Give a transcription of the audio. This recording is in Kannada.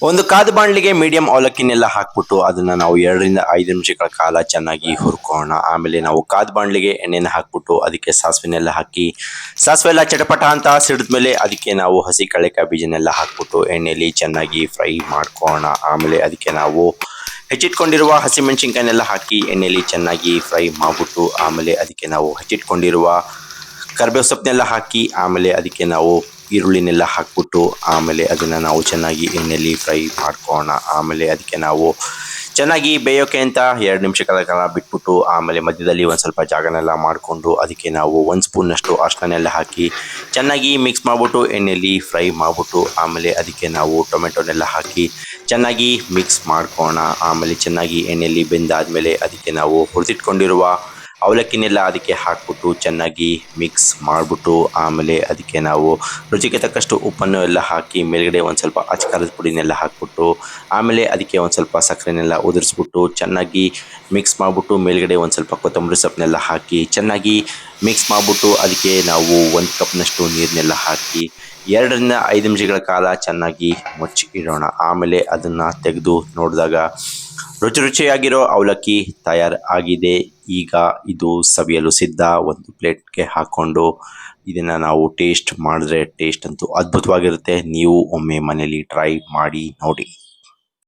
ಒಂದು ಕಾದು ಬಾಣಲಿಗೆ ಮೀಡಿಯಂ ಅವಲಕ್ಕಿನೆಲ್ಲ ಹಾಕ್ಬಿಟ್ಟು ಅದನ್ನ ನಾವು 2 ರಿಂದ 5 ನಿಮಿಷಗಳ ಕಾಲ ಚೆನ್ನಾಗಿ ಹುರ್ಕೋಣ. ಆಮೇಲೆ ನಾವು ಕಾದು ಬಾಣಲಿಗೆ ಎಣ್ಣೆನ ಹಾಕ್ಬಿಟ್ಟು ಅದಕ್ಕೆ ಸಾಸಿವೆನೆಲ್ಲ ಹಾಕಿ ಸಾಸಿವೆ ಎಲ್ಲ ಚಟಪಟ ಅಂತ ಸಿಡಿದ್ಮೇಲೆ ಅದಕ್ಕೆ ನಾವು ಹಸಿ ಕಡಲೆಕಾಯಿ ಬೀಜನೆಲ್ಲ ಹಾಕ್ಬಿಟ್ಟು ಎಣ್ಣೆಯಲ್ಲಿ ಚೆನ್ನಾಗಿ ಫ್ರೈ ಮಾಡ್ಕೋಣ. ಆಮೇಲೆ ಅದಕ್ಕೆ ನಾವು ಹೆಚ್ಚಿಟ್ಕೊಂಡಿರುವ ಹಸಿಮೆಣಸಿನ್ಕಾಯಿನೆಲ್ಲ ಹಾಕಿ ಎಣ್ಣೆಯಲ್ಲಿ ಚೆನ್ನಾಗಿ ಫ್ರೈ ಮಾಡ್ಬಿಟ್ಟು ಆಮೇಲೆ ಅದಕ್ಕೆ ನಾವು ಹೆಚ್ಚಿಟ್ಕೊಂಡಿರುವ ಕರಿಬೇವು ಸೊಪ್ಪನ್ನೆಲ್ಲ ಹಾಕಿ ಆಮೇಲೆ ಅದಕ್ಕೆ ನಾವು ಈರುಳ್ಳಿನೆಲ್ಲ ಹಾಕ್ಬಿಟ್ಟು ಆಮೇಲೆ ಅದನ್ನು ನಾವು ಚೆನ್ನಾಗಿ ಎಣ್ಣೆಯಲ್ಲಿ ಫ್ರೈ ಮಾಡ್ಕೋಣ. ಆಮೇಲೆ ಅದಕ್ಕೆ ನಾವು ಚೆನ್ನಾಗಿ ಬೇಯೋಕೆ ಅಂತ 2 ನಿಮಿಷಗಳ ಕಾಲ ಬಿಟ್ಬಿಟ್ಟು ಆಮೇಲೆ ಮಧ್ಯದಲ್ಲಿ ಒಂದು ಸ್ವಲ್ಪ ಜಾಗನೆಲ್ಲ ಮಾಡಿಕೊಂಡು ಅದಕ್ಕೆ ನಾವು 1 ಸ್ಪೂನಷ್ಟು ಅರಿಶಿಣನೆಲ್ಲ ಹಾಕಿ ಚೆನ್ನಾಗಿ ಮಿಕ್ಸ್ ಮಾಡಿಬಿಟ್ಟು ಎಣ್ಣೆಯಲ್ಲಿ ಫ್ರೈ ಮಾಡಿಬಿಟ್ಟು ಆಮೇಲೆ ಅದಕ್ಕೆ ನಾವು ಟೊಮೆಟೊನೆಲ್ಲ ಹಾಕಿ ಚೆನ್ನಾಗಿ ಮಿಕ್ಸ್ ಮಾಡ್ಕೋಣ. ಆಮೇಲೆ ಚೆನ್ನಾಗಿ ಎಣ್ಣೆಯಲ್ಲಿ ಬೆಂದಾದಮೇಲೆ ಅದಕ್ಕೆ ನಾವು ಹುರಿದಿಟ್ಕೊಂಡಿರುವ ಅವಲಕ್ಕಿನೆಲ್ಲ ಅದಕ್ಕೆ ಹಾಕ್ಬಿಟ್ಟು ಚೆನ್ನಾಗಿ ಮಿಕ್ಸ್ ಮಾಡಿಬಿಟ್ಟು ಆಮೇಲೆ ಅದಕ್ಕೆ ನಾವು ರುಚಿಗೆ ತಕ್ಕಷ್ಟು ಉಪ್ಪನ್ನು ಎಲ್ಲ ಹಾಕಿ ಮೇಲ್ಗಡೆ ಒಂದು ಸ್ವಲ್ಪ ಅಚ್ಕಾರದ ಪುಡಿನೆಲ್ಲ ಹಾಕ್ಬಿಟ್ಟು ಆಮೇಲೆ ಅದಕ್ಕೆ ಒಂದು ಸ್ವಲ್ಪ ಸಕ್ಕರೆನೆಲ್ಲ ಉದುರಿಸ್ಬಿಟ್ಟು ಚೆನ್ನಾಗಿ ಮಿಕ್ಸ್ ಮಾಡಿಬಿಟ್ಟು ಮೇಲ್ಗಡೆ ಒಂದು ಸ್ವಲ್ಪ ಕೊತ್ತಂಬರಿ ಸೊಪ್ಪನ್ನೆಲ್ಲ ಹಾಕಿ ಚೆನ್ನಾಗಿ ಮಿಕ್ಸ್ ಮಾಡಿಬಿಟ್ಟು ಅದಕ್ಕೆ ನಾವು 1 ಕಪ್ನಷ್ಟು ನೀರನ್ನೆಲ್ಲ ಹಾಕಿ 2 ರಿಂದ 5 ನಿಮಿಷಗಳ ಕಾಲ ಚೆನ್ನಾಗಿ ಮುಚ್ಚಿ ಇಡೋಣ. ಆಮೇಲೆ ಅದನ್ನು ತೆಗೆದು ನೋಡಿದಾಗ ರುಚಿಯಾಗಿರೋ ಅವಲಕ್ಕಿ ತಯಾರು ಆಗಿದೆ. ಈಗ ಇದು ಸವಿಯಲು ಸಿದ್ಧ. ಒಂದು ಪ್ಲೇಟ್ಗೆ ಹಾಕ್ಕೊಂಡು ಇದನ್ನು ನಾವು ಟೇಸ್ಟ್ ಮಾಡಿದ್ರೆ ಟೇಸ್ಟ್ ಅಂತೂ ಅದ್ಭುತವಾಗಿರುತ್ತೆ. ನೀವು ಒಮ್ಮೆ ಮನೇಲಿ ಟ್ರೈ ಮಾಡಿ ನೋಡಿ.